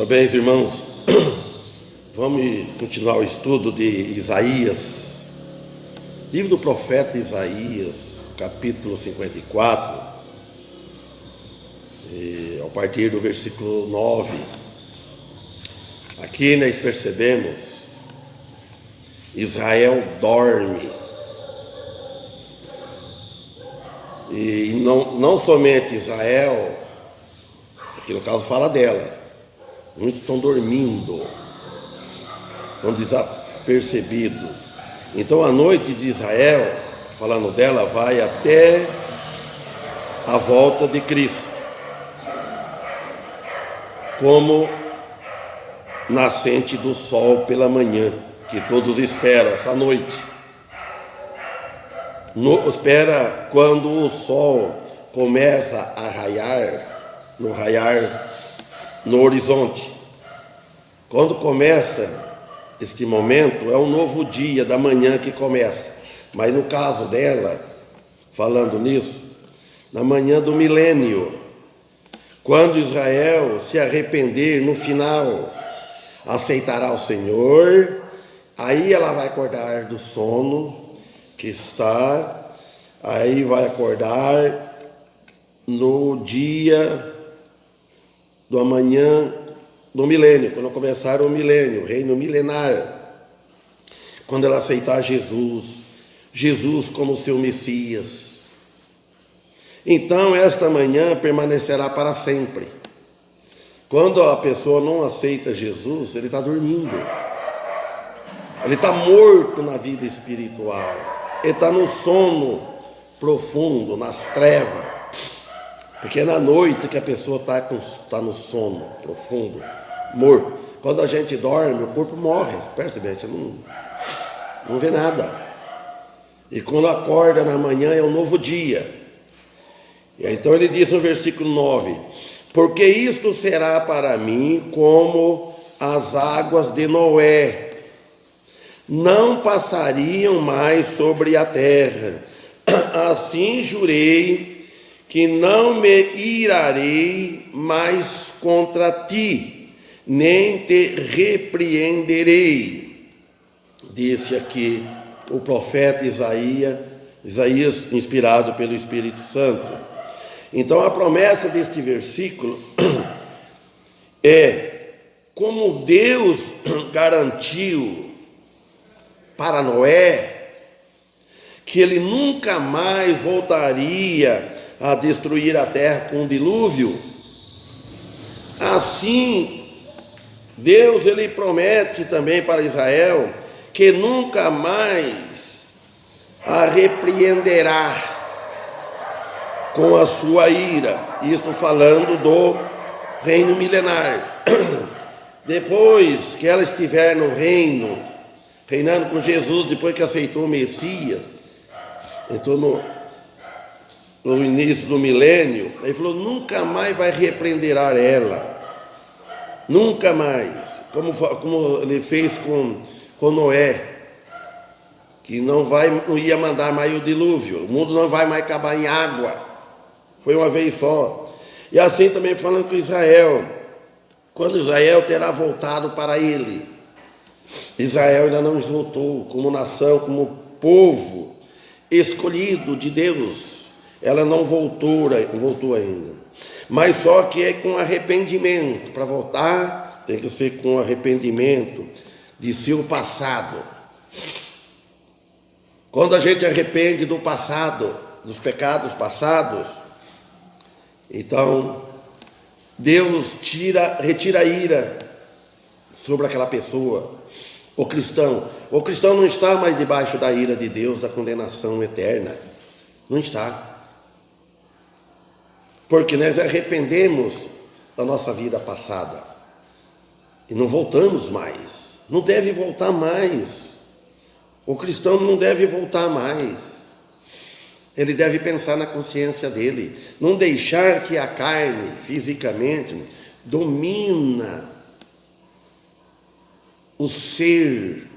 Bem, irmãos, vamos continuar o estudo de Isaías, livro do profeta Isaías, capítulo 54, a partir do versículo 9. Aqui nós percebemos, Israel dorme, e não somente Israel, aqui no caso fala dela, muitos estão dormindo, estão desapercebidos. Então a noite de Israel, falando dela, vai até a volta de Cristo, como nascente do sol pela manhã, que todos esperam essa noite. Espera quando o sol começa a raiar no horizonte. Quando começa este momento, é um novo dia da manhã que começa. Mas no caso dela, falando nisso, na manhã do milênio, quando Israel se arrepender no final, aceitará o Senhor, aí ela vai acordar do sono que está, aí vai acordar no dia do amanhã do milênio, quando começar o milênio, o reino milenar, quando ela aceitar Jesus como seu Messias. Então esta manhã permanecerá para sempre. Quando a pessoa não aceita Jesus, ele está dormindo, ele está morto na vida espiritual, ele está no sono profundo, nas trevas, porque é na noite que a pessoa está no sono profundo, morto. Quando a gente dorme, o corpo morre, percebe? Você não vê nada. E quando acorda na manhã é um novo dia. E então ele diz no versículo 9: porque isto será para mim como as águas de Noé, não passariam mais sobre a terra. Assim jurei que não me irarei mais contra ti, nem te repreenderei. Disse aqui o profeta Isaías, inspirado pelo Espírito Santo. Então a promessa deste versículo é como Deus garantiu para Noé que ele nunca mais voltaria a destruir a terra com um dilúvio. Assim, Deus ele promete também para Israel que nunca mais a repreenderá com a sua ira. Isto falando do reino milenar. Depois que ela estiver no reino, reinando com Jesus, depois que aceitou o Messias, entrou no início do milênio, ele falou, nunca mais vai repreender ela, nunca mais, como ele fez com Noé, que não ia mandar mais o dilúvio, o mundo não vai mais acabar em água, foi uma vez só. E assim também falando com Israel, quando Israel terá voltado para ele. Israel ainda não voltou como nação, como povo escolhido de Deus, ela não voltou ainda, mas só que é com arrependimento. Para voltar tem que ser com arrependimento de seu passado. Quando a gente arrepende do passado, dos pecados passados, então Deus retira a ira sobre aquela pessoa. O cristão não está mais debaixo da ira de Deus, da condenação eterna, não está, porque nós arrependemos da nossa vida passada e não voltamos mais, não deve voltar mais. O cristão não deve voltar mais, ele deve pensar na consciência dele, não deixar que a carne fisicamente domina o ser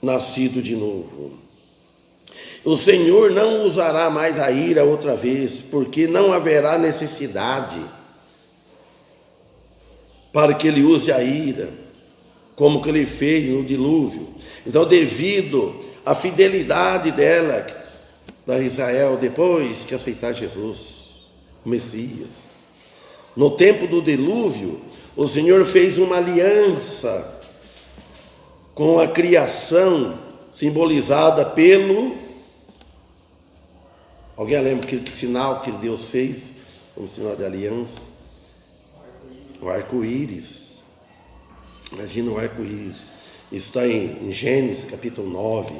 nascido de novo. O Senhor não usará mais a ira outra vez, porque não haverá necessidade. para que ele use a ira, como que ele fez no dilúvio. Então, devido à fidelidade dela, da Israel, depois que aceitar Jesus, o Messias, no tempo do dilúvio, o Senhor fez uma aliança com a criação, simbolizada pelo... Alguém lembra que sinal que Deus fez como sinal de aliança? O arco-íris. Imagina o arco-íris. Isso está em Gênesis capítulo 9,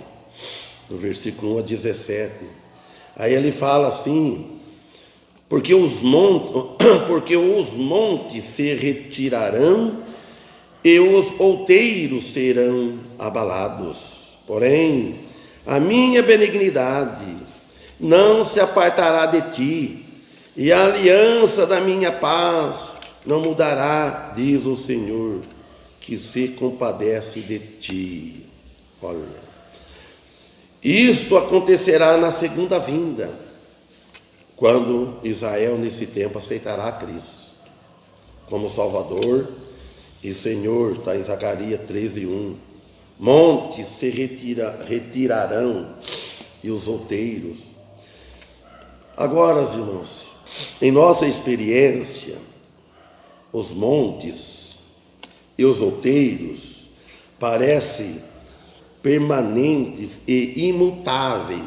do versículo 1 a 17. Aí ele fala assim: porque os montes se retirarão e os outeiros serão abalados. Porém, a minha benignidade não se apartará de ti, e a aliança da minha paz não mudará, diz o Senhor, que se compadece de ti. Olha, isto acontecerá na segunda vinda, quando Israel nesse tempo aceitará Cristo como Salvador e Senhor. Está em Zacarias 13:1. Montes se retirarão e os outeiros. Agora, irmãos, em nossa experiência, os montes e os outeiros parecem permanentes e imutáveis,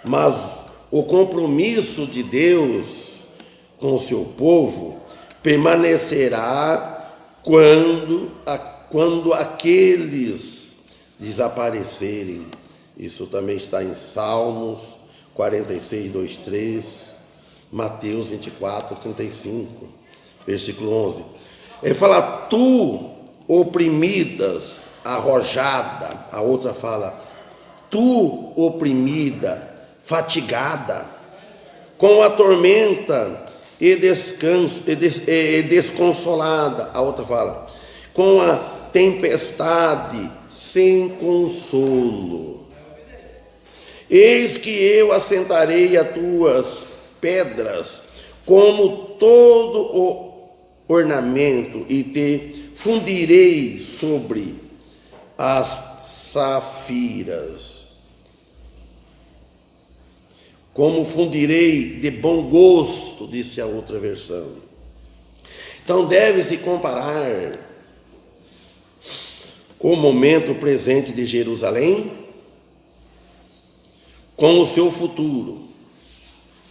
mas o compromisso de Deus com o seu povo permanecerá quando aqueles desaparecerem. Isso também está em Salmos 46, 2, 3, Mateus 24, 35, versículo 11. Ele fala: tu oprimidas, arrojada. A outra fala: tu oprimida, fatigada, com a tormenta e desconsolada. A outra fala: com a tempestade sem consolo. Eis que eu assentarei as tuas pedras como todo o ornamento, e te fundirei sobre as safiras, como fundirei de bom gosto, disse a outra versão. Então deve-se comparar o momento presente de Jerusalém com o seu futuro.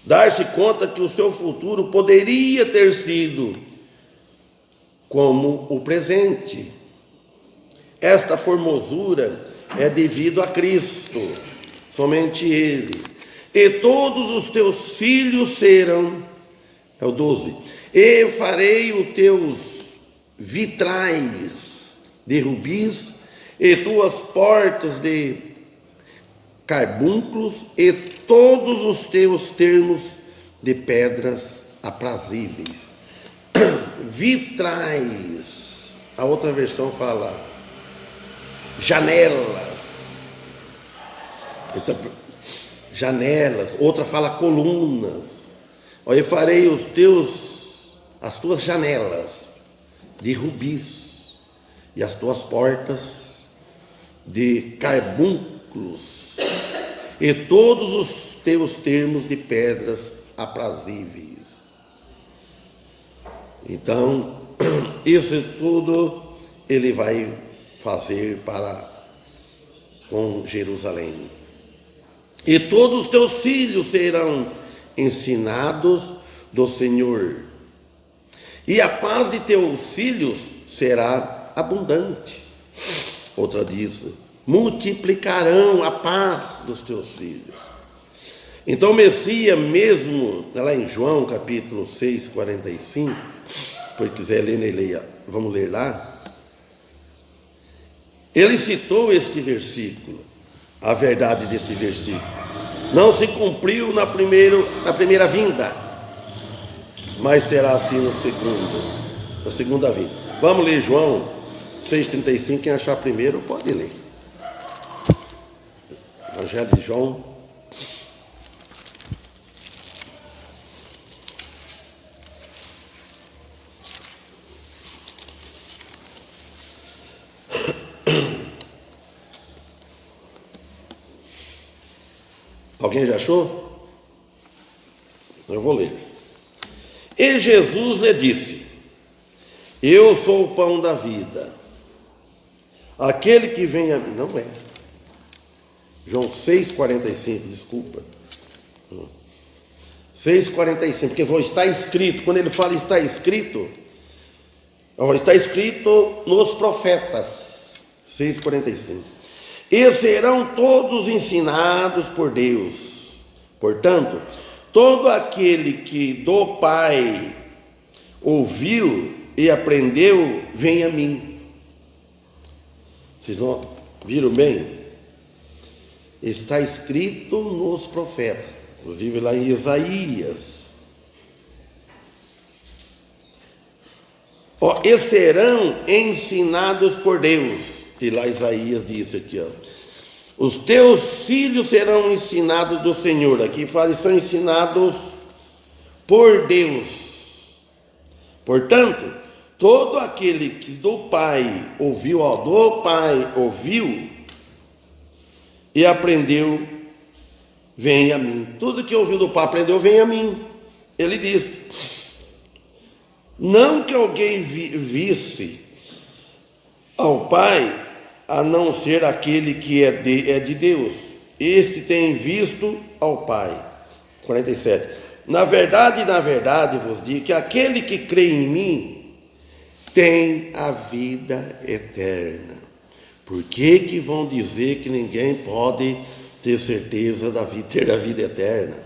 Dar-se conta que o seu futuro poderia ter sido como o presente. Esta formosura é devido a Cristo, somente Ele. E todos os teus filhos serão, é o 12, e farei os teus vitrais de rubis, e tuas portas de carbúnculos, e todos os teus termos de pedras aprazíveis. Vitrais, a outra versão fala janelas. Então, janelas, outra fala colunas. Eu farei as tuas janelas de rubis, e as tuas portas de carbúnculos, e todos os teus termos de pedras aprazíveis. Então, isso tudo ele vai fazer com Jerusalém. E todos os teus filhos serão ensinados do Senhor, e a paz de teus filhos será abundante. Outra diz: multiplicarão a paz dos teus filhos. Então o Messias mesmo, lá em João capítulo 6, 45, se quiser ler, leia, vamos ler lá. Ele citou este versículo, a verdade deste versículo. Não se cumpriu na primeira vinda, mas será assim na segunda vinda. Vamos ler João 6,35, quem achar primeiro pode ler. Evangelho de João. Alguém já achou? Eu vou ler. E Jesus lhe disse: eu sou o pão da vida. Aquele que vem a mim... Não é. João 6,45, desculpa. 6,45, porque está escrito, quando ele fala está escrito nos profetas. 6,45. E serão todos ensinados por Deus. Portanto, todo aquele que do Pai ouviu e aprendeu, vem a mim. Vocês não viram bem? Está escrito nos profetas, inclusive lá em Isaías. E serão ensinados por Deus. E lá Isaías disse aqui, os teus filhos serão ensinados do Senhor. Aqui fala, são ensinados por Deus. Portanto, todo aquele que do Pai ouviu, e aprendeu, vem a mim. Tudo que ouviu do Pai, aprendeu, vem a mim. Ele disse: não que alguém visse ao Pai, a não ser aquele que é de Deus. Este tem visto ao Pai. 47. Na verdade vos digo que aquele que crê em mim tem a vida eterna. Por que vão dizer que ninguém pode ter certeza ter a vida eterna?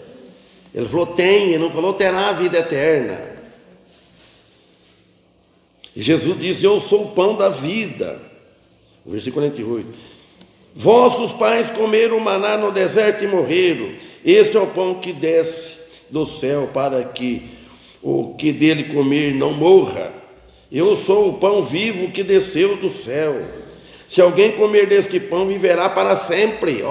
Ele falou tem, ele não falou terá a vida eterna. E Jesus disse: eu sou o pão da vida. Versículo 48. Vossos pais comeram maná no deserto e morreram. Este é o pão que desce do céu, para que o que dele comer não morra. Eu sou o pão vivo que desceu do céu. Se alguém comer deste pão, viverá para sempre.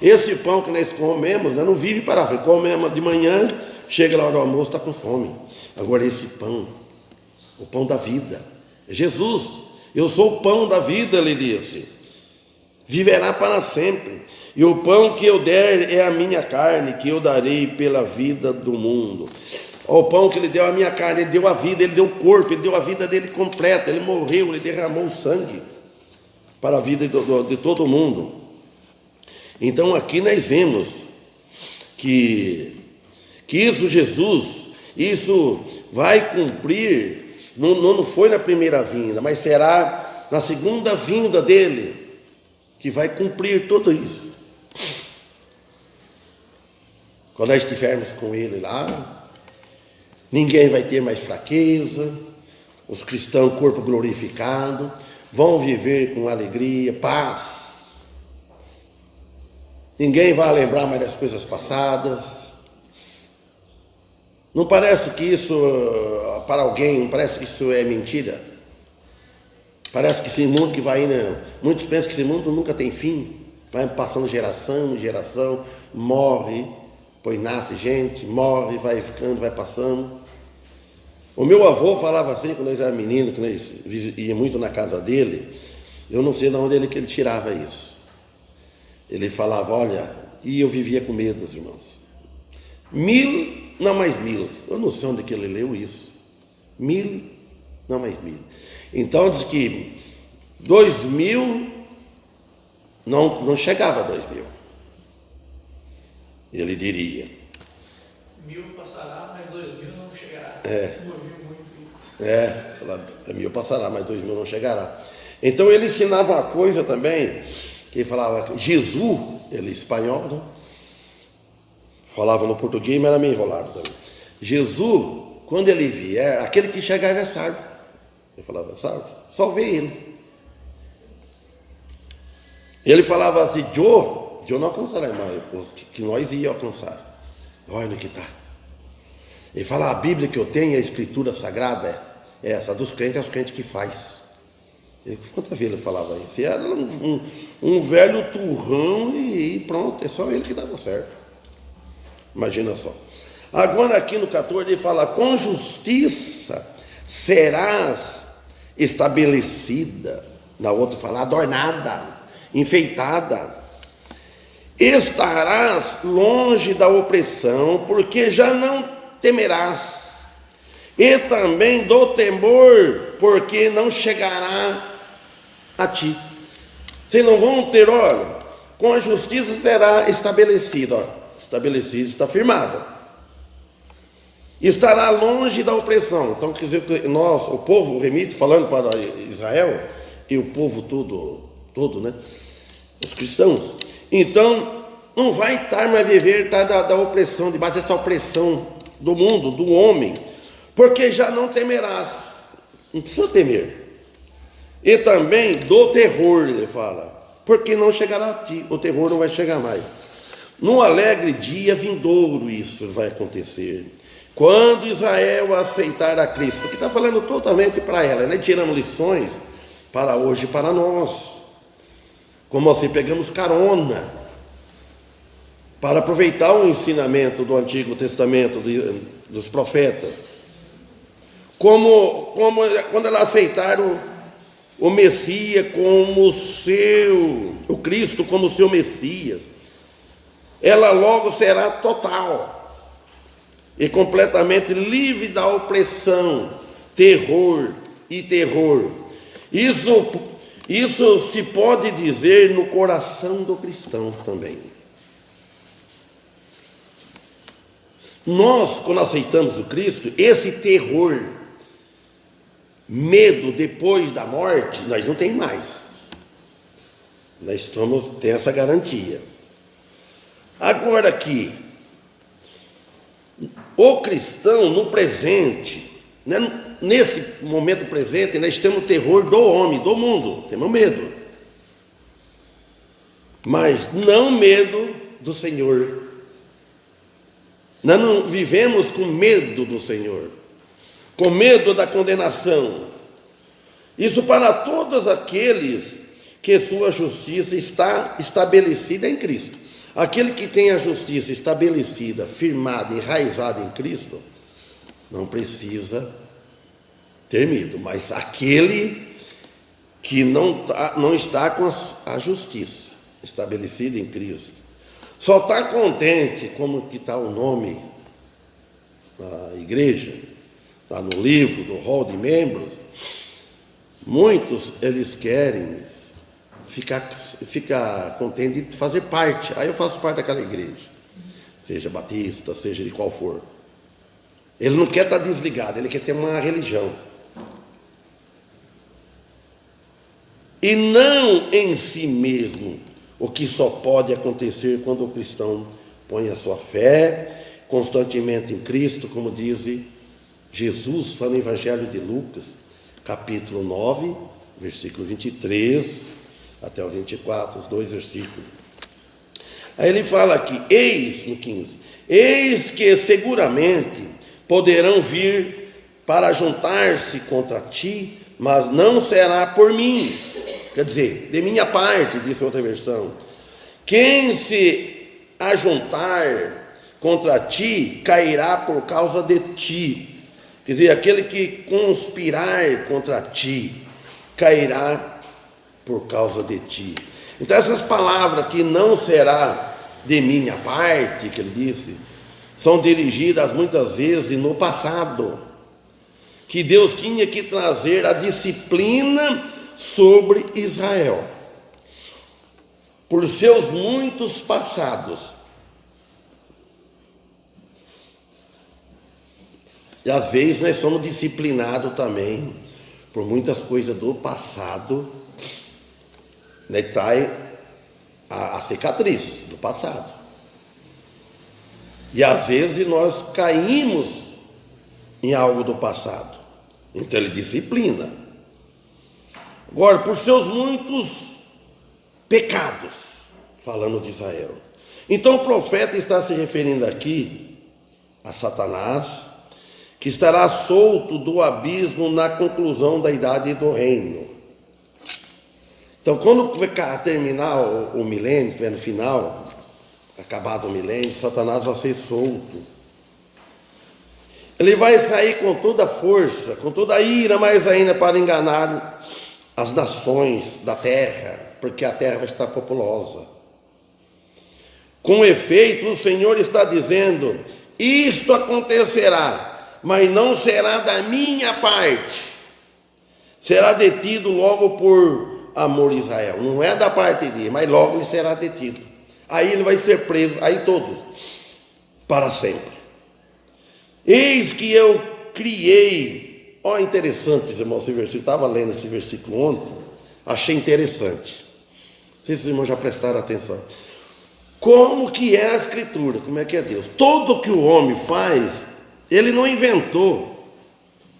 Esse pão que nós comemos, não vive para sempre. Comemos de manhã, chega lá hora do almoço, está com fome. Agora esse pão, o pão da vida, é Jesus. Eu sou o pão da vida, ele disse. Viverá para sempre. E o pão que eu der é a minha carne, que eu darei pela vida do mundo. O pão que ele deu, a minha carne, ele deu a vida, ele deu o corpo, ele deu a vida dele completa. Ele morreu, ele derramou o sangue para a vida de todo mundo. Então aqui nós vemos que Jesus, isso vai cumprir, não foi na primeira vinda, mas será na segunda vinda dele, que vai cumprir tudo isso. Quando nós estivermos com ele lá, ninguém vai ter mais fraqueza, os cristãos, corpo glorificado, vão viver com alegria, paz. Ninguém vai lembrar mais das coisas passadas. Não parece que isso, para alguém, não parece que isso é mentira? Parece que esse mundo que vai indo, muitos pensam que esse mundo nunca tem fim, vai passando geração em geração, morre, pois nasce gente, morre, vai ficando, vai passando. O meu avô falava assim, quando nós éramos meninos, quando nós ia muito na casa dele, eu não sei de onde ele tirava isso. Ele falava, olha, e eu vivia com medo, irmãos. 1000, não mais 1000. Eu não sei onde que ele leu isso. 1000, não mais 1000. Então diz que 2000 não chegava a 2000. Ele diria. 1000 passará, mas 2000 não chegará. Ouviu muito isso. 1000 passará, mas 2000 não chegará. Então ele ensinava uma coisa também, que ele falava, Jesus, ele espanhol, né? Falava no português, mas era meio enrolado também. Jesus, quando ele vier, aquele que chegar é salvo. Ele falava, salvo, só vê ele. Ele falava assim, eu não alcançarei mais, que nós ia alcançar. Olha no que está. Ele fala, a Bíblia que eu tenho, a Escritura Sagrada, é essa, dos crentes, é os crentes que faz. Quantas vezes ele falava isso? E era um velho turrão e pronto, é só ele que dava certo. Imagina só. Agora aqui no 14 ele fala, com justiça serás estabelecida. Na outra fala, adornada, enfeitada. estarás longe da opressão, porque já não temerás, e também do temor, porque não chegará a ti. Vocês não vão ter, olha, com a justiça será estabelecida, estabelecido, está firmada. Estará longe da opressão. Então, quer dizer que nós, o povo, o remito, falando para Israel, e o povo todo, né? Os cristãos. Então, não vai estar mais viver da opressão, debaixo dessa opressão do mundo, do homem, porque já não temerás. Não precisa temer. E também do terror, ele fala, porque não chegará a ti. O terror não vai chegar mais. Num alegre dia vindouro isso vai acontecer. Quando Israel aceitar a Cristo, porque está falando totalmente para ela, né? Tiramos lições para hoje e para nós. Como assim, pegamos carona para aproveitar o ensinamento do Antigo Testamento, dos profetas. Como quando ela aceitaram o Messias como o Cristo como seu Messias, ela logo será total e completamente livre da opressão, terror. Isso se pode dizer no coração do cristão também. Nós, quando aceitamos o Cristo, esse terror, medo depois da morte, nós não tem mais. Nós temos essa garantia. Agora aqui, o cristão no presente, né, nesse momento presente, nós temos o terror do homem, do mundo, temos medo. Mas não medo do Senhor. Nós não vivemos com medo do Senhor, com medo da condenação. Isso para todos aqueles que sua justiça está estabelecida em Cristo. Aquele que tem a justiça estabelecida, firmada, enraizada em Cristo, não precisa ter medo. Mas aquele que não está com a justiça estabelecida em Cristo, só está contente como que está o nome da igreja, está no livro, do rol de membros. Muitos, eles querem ficar contente de fazer parte. Aí eu faço parte daquela igreja, seja batista, seja de qual for. Ele não quer estar desligado, ele quer ter uma religião. E não em si mesmo, o que só pode acontecer quando o cristão põe a sua fé constantemente em Cristo, como diz Jesus, fala no Evangelho de Lucas, capítulo 9, versículo 23 até o 24, os 2 versículos. Aí ele fala aqui, eis, no 15, eis que seguramente poderão vir para juntar-se contra ti, mas não será por mim. Quer dizer, de minha parte, disse outra versão, quem se ajuntar contra ti, cairá por causa de ti. Quer dizer, aquele que conspirar contra ti, cairá por causa de ti. Então essas palavras que não será de minha parte, que ele disse, são dirigidas muitas vezes no passado, que Deus tinha que trazer a disciplina sobre Israel, por seus muitos passados. E às vezes nós somos disciplinados também por muitas coisas do passado, né? Traz a cicatriz do passado. E às vezes nós caímos em algo do passado. Então ele disciplina. Agora, por seus muitos pecados, falando de Israel. Então o profeta está se referindo aqui a Satanás, que estará solto do abismo na conclusão da idade do reino. Então, quando terminar o milênio, estiver no final, acabado o milênio, Satanás vai ser solto. Ele vai sair com toda a força, com toda a ira, mais ainda para enganar as nações da terra, porque a terra vai estar populosa. Com efeito, o Senhor está dizendo: isto acontecerá, mas não será da minha parte. Será detido logo por amor de Israel. Não é da parte dele, mas logo ele será detido. Aí ele vai ser preso, aí todos, para sempre. Eis que eu criei. Olha, interessante, irmão, esse versículo. Estava lendo esse versículo ontem, achei interessante. Não sei se os irmãos já prestaram atenção. Como que é a Escritura? Como é que é Deus? Tudo que o homem faz, ele não inventou,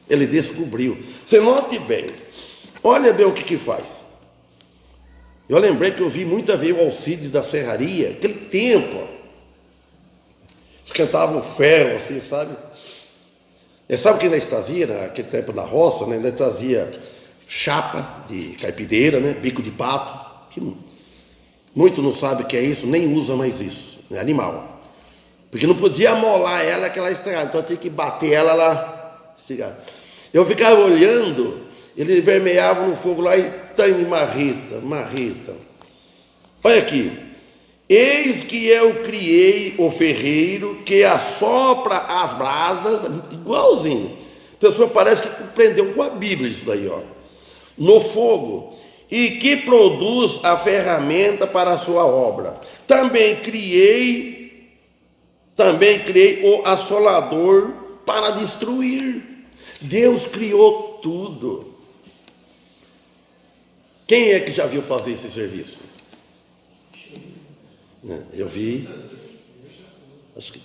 ele descobriu. Você note bem, olha bem o que faz. Eu lembrei que eu vi muita vez o Alcide da Serraria, aquele tempo, ó, esquentava o ferro, assim, sabe? E sabe o que nós trazia, naquele tempo da roça, né? Nós trazia chapa de carpideira, né? Bico de pato, que muito não sabe o que é isso, nem usa mais isso, é animal. Porque não podia amolar ela que ela estragava, então tinha que bater ela lá. Eu ficava olhando, ele vermelhava no fogo lá e tane marrita. Olha aqui. Eis que eu criei o ferreiro que assopra as brasas, igualzinho. A pessoa parece que prendeu com a Bíblia isso daí, ó. No fogo. E que produz a ferramenta para a sua obra. Também criei o assolador para destruir. Deus criou tudo. Quem é que já viu fazer esse serviço? Eu vi. Acho que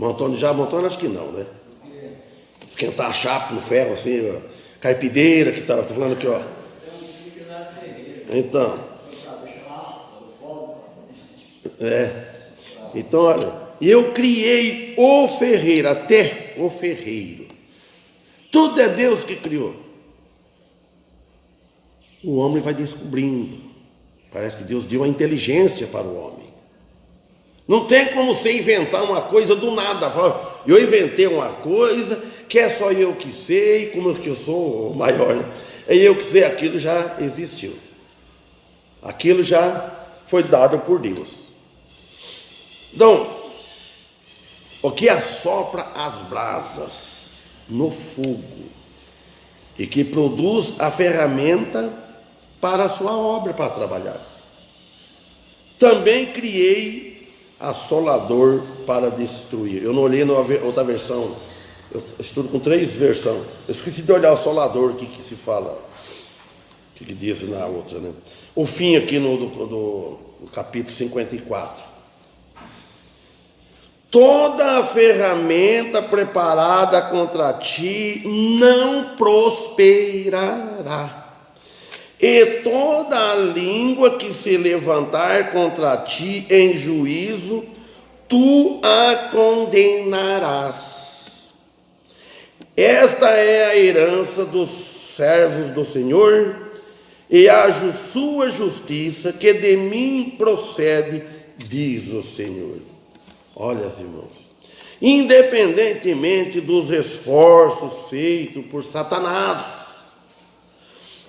Antônio acho que não, né? Esquentar a chapa no ferro assim, ó. Carpideira que tá falando aqui, ó. Então, então olha, eu criei o ferreiro, até o ferreiro. Tudo é Deus que criou. O homem vai descobrindo. Parece que Deus deu a inteligência para o homem. Não tem como você inventar uma coisa do nada. Eu inventei uma coisa que é só eu que sei, como que eu sou o maior, né? É eu que sei, aquilo já existiu. Aquilo já foi dado por Deus. Então, o que assopra as brasas no fogo e que produz a ferramenta para a sua obra, para trabalhar. Também criei assolador para destruir. Eu não olhei na outra versão, eu estudo com 3 versões. Eu esqueci de olhar o assolador, o que se fala, o que diz na outra, né? O fim aqui no capítulo 54. Toda a ferramenta preparada contra ti não prosperará. E toda a língua que se levantar contra ti em juízo, tu a condenarás. Esta é a herança dos servos do Senhor, e a sua justiça que de mim procede, diz o Senhor. Olha, irmãos, independentemente dos esforços feitos por Satanás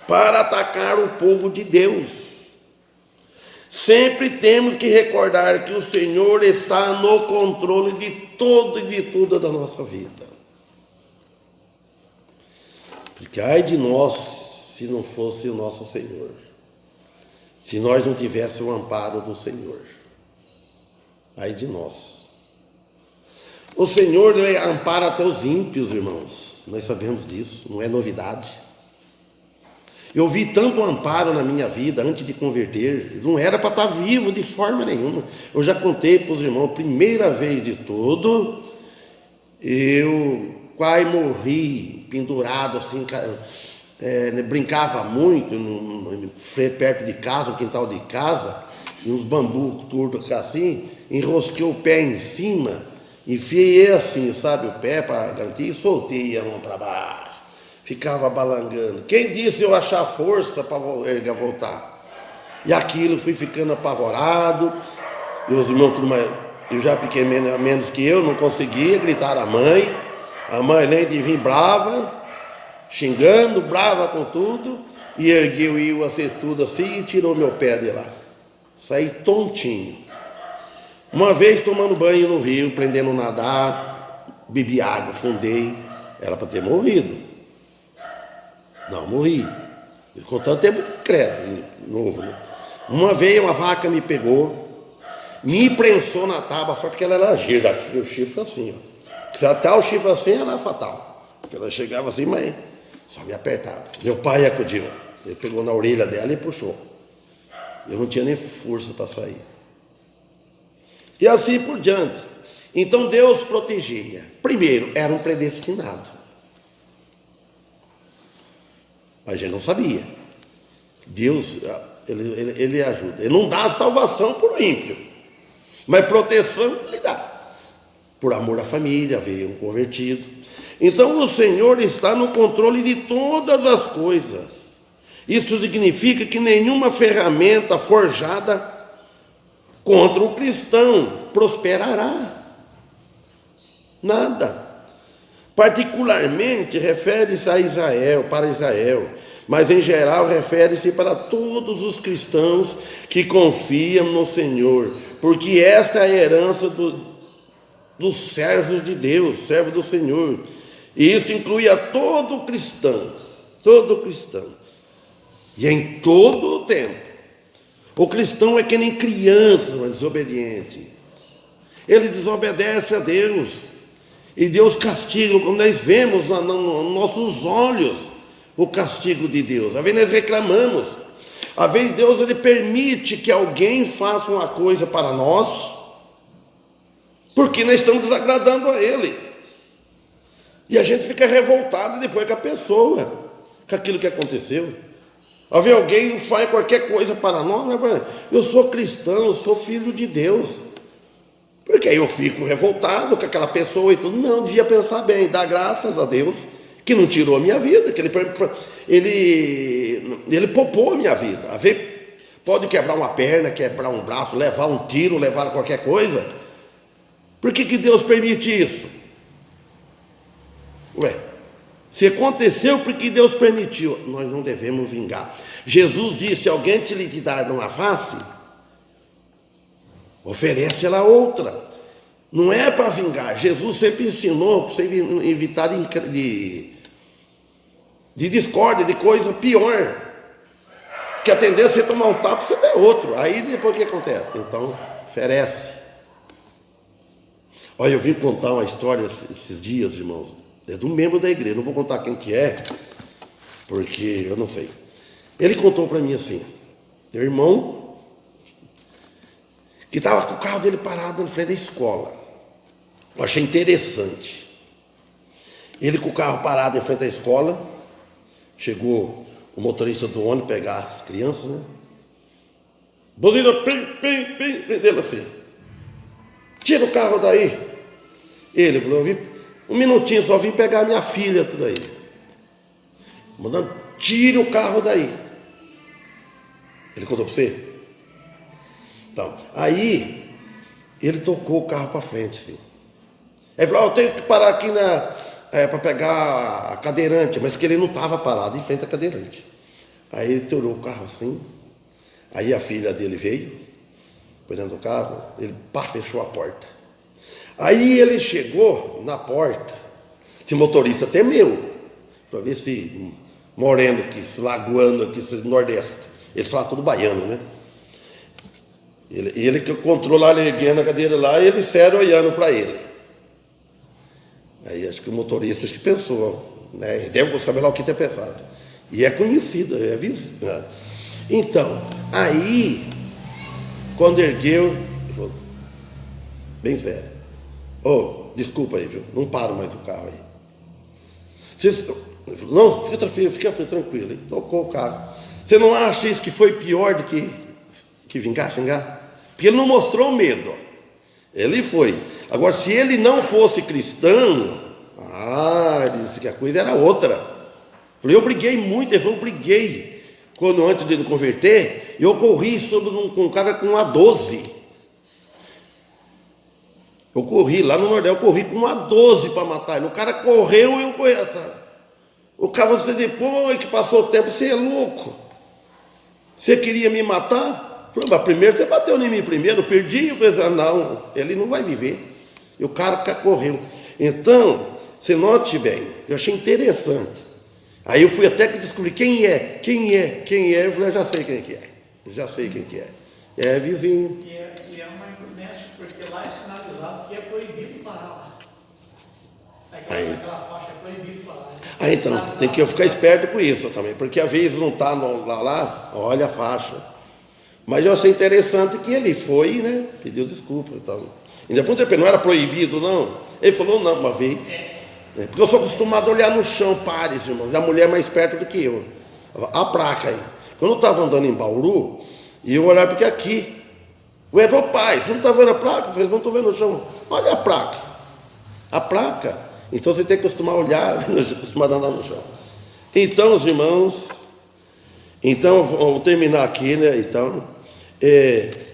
para atacar o povo de Deus, sempre temos que recordar que o Senhor está no controle de todo e de tudo da nossa vida. Porque ai de nós se não fosse o nosso Senhor, se nós não tivéssemos o amparo do Senhor, ai de nós. O Senhor ampara até os ímpios, irmãos, nós sabemos disso, não é novidade. Eu vi tanto amparo na minha vida antes de converter, não era para estar vivo de forma nenhuma. Eu já contei para os irmãos, primeira vez de tudo, eu quase morri, pendurado assim, brincava muito perto de casa, no quintal de casa, e uns bambus turcos assim, enrosquei o pé em cima, enfiei assim, sabe, o pé para garantir, e soltei a mão para baixo. Ficava balangando. Quem disse eu achar força para voltar? E aquilo, fui ficando apavorado. E os irmãos, eu já fiquei menos que eu, não conseguia gritar a mãe. A mãe, além de vir brava, xingando, brava com tudo, e ergueu assim tudo assim e tirou meu pé de lá. Saí tontinho. Uma vez tomando banho no rio, aprendendo a nadar, bebi água, afundei. Era para ter morrido. Não, morri. Ficou tanto tempo discreto, novo, né? Uma vez uma vaca me pegou, me prensou na tábua, sorte que ela era gira, o chifre assim, ó. Se até o chifre assim era fatal. Porque ela chegava assim, mas só me apertava. Meu pai acudiu. Ele pegou na orelha dela e puxou. Eu não tinha nem força para sair. E assim por diante. Então Deus protegia. Primeiro, era um predestinado. Mas a gente não sabia. Deus, ele ajuda. Ele não dá salvação por um ímpio, mas proteção ele dá. Por amor à família, veio um convertido. Então o Senhor está no controle de todas as coisas. Isso significa que nenhuma ferramenta forjada contra o cristão prosperará. Nada. Particularmente refere-se a Israel, para Israel, mas em geral refere-se para todos os cristãos que confiam no Senhor, porque esta é a herança dos servos de Deus, servos do Senhor. E isso inclui a todo cristão, e em todo o tempo. O cristão é que nem criança, mas desobediente. Ele desobedece a Deus, e Deus castiga, como nós vemos nos nossos olhos, o castigo de Deus. Às vezes nós reclamamos, às vezes Deus ele permite que alguém faça uma coisa para nós, porque nós estamos desagradando a Ele, e a gente fica revoltado depois com a pessoa, com aquilo que aconteceu. Às vezes alguém faz qualquer coisa para nós, eu sou cristão, eu sou filho de Deus, porque aí eu fico revoltado com aquela pessoa e tudo. Não, devia pensar bem, dar graças a Deus que não tirou a minha vida, que ele poupou a minha vida. Às vezes pode quebrar uma perna, quebrar um braço, levar um tiro, levar qualquer coisa. Por que Deus permite isso? Se aconteceu porque Deus permitiu, nós não devemos vingar. Jesus disse: se alguém te dar numa face, oferece ela outra. Não é para vingar. Jesus sempre ensinou para você evitar de discórdia, de coisa pior, que a tendência é tomar um tapa, você der outro. Aí depois o que acontece? Então, oferece. Olha, eu vim contar uma história esses dias, irmãos. É de um membro da igreja. Não vou contar quem que é, porque eu não sei. Ele contou para mim assim: meu irmão, que estava com o carro dele parado na frente da escola. Eu achei interessante. Ele com o carro parado em frente à escola, chegou o motorista do ônibus pegar as crianças, né? Buzina, pim, dele assim: tira o carro daí. Ele falou: eu vim um minutinho, só vim pegar minha filha, tudo aí. Mandando: tire o carro daí. Ele contou para você? Então, aí ele tocou o carro para frente, assim. Ele falou: eu tenho que parar aqui para pegar a cadeirante, mas que ele não estava parado em frente à cadeirante. Aí ele tirou o carro assim. Aí a filha dele veio, foi dentro do carro, ele fechou a porta. Aí ele chegou na porta, esse motorista temeu, para ver se moreno aqui, se lagoano aqui, se nordeste. Ele fala tudo baiano, né? Ele que controla lá, erguendo a cadeira lá, e ele sério olhando para ele. Aí acho que o motorista acho que pensou, né? Deve saber lá o que tem pensado. E é conhecido, é vizinho. Né? Então, aí, quando ergueu, ele falou, bem sério: desculpa aí, viu? Não paro mais do carro aí. Ele falou: não, fica tranquilo. Ele tocou o carro. Você não acha isso que foi pior do que vingar, xingar? Porque ele não mostrou medo. Ele foi. Agora, se ele não fosse cristão, ele disse que a coisa era outra. Eu briguei muito. Ele falou: eu briguei. Quando antes de ele converter, eu corri sobre um cara com uma 12. Eu corri lá no Nordeste, eu corri com uma 12 para matar ele. O cara correu e eu corri atrás. O cara, você depois que passou o tempo, você é louco. Você queria me matar? Falei, mas primeiro você bateu em mim primeiro, eu perdi. Eu falei, não, ele não vai viver. E o cara correu. Então, você note bem, eu achei interessante. Aí eu fui até que descobrir quem é. Eu falei, já sei quem que é. Já sei quem que é. É vizinho. E é uma imprudência, porque lá é sinalizado que é proibido parar lá. Aquela faixa é proibido parar. Ah, então, tem que eu ficar esperto com isso também, porque às vezes não está lá, olha a faixa. Mas eu achei interessante que ele foi, né? Pediu desculpa. Então. E depois não era proibido, não. Ele falou, não, uma vez. Porque eu sou acostumado a olhar no chão, pares, irmãos. A mulher é mais perto do que eu. A placa aí. Quando eu estava andando em Bauru, e eu olhava porque aqui. Ué, pai, você não está vendo a placa? Eu falei, não estou vendo no chão. Olha a placa. A placa. Então você tem que acostumar a olhar, acostumar a andar no chão. Então, os irmãos, então, vou terminar aqui, né?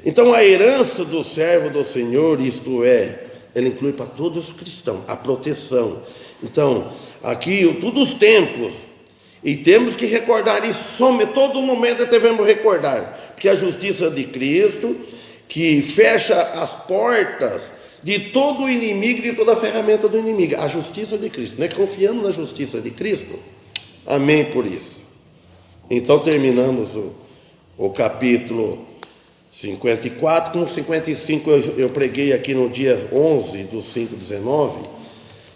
Então, a herança do servo do Senhor, isto é, ela inclui para todos os cristãos, a proteção. Então, aqui, todos os tempos, e temos que recordar isso, todo momento devemos recordar, porque a justiça de Cristo, que fecha as portas de todo o inimigo, de toda a ferramenta do inimigo, a justiça de Cristo, né? Confiando na justiça de Cristo, amém por isso. Então terminamos o capítulo 54, com 55 eu preguei aqui no dia 11 do 5:19,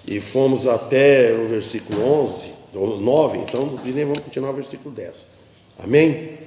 e fomos até o versículo 11, ou 9, então vamos continuar o versículo 10, amém?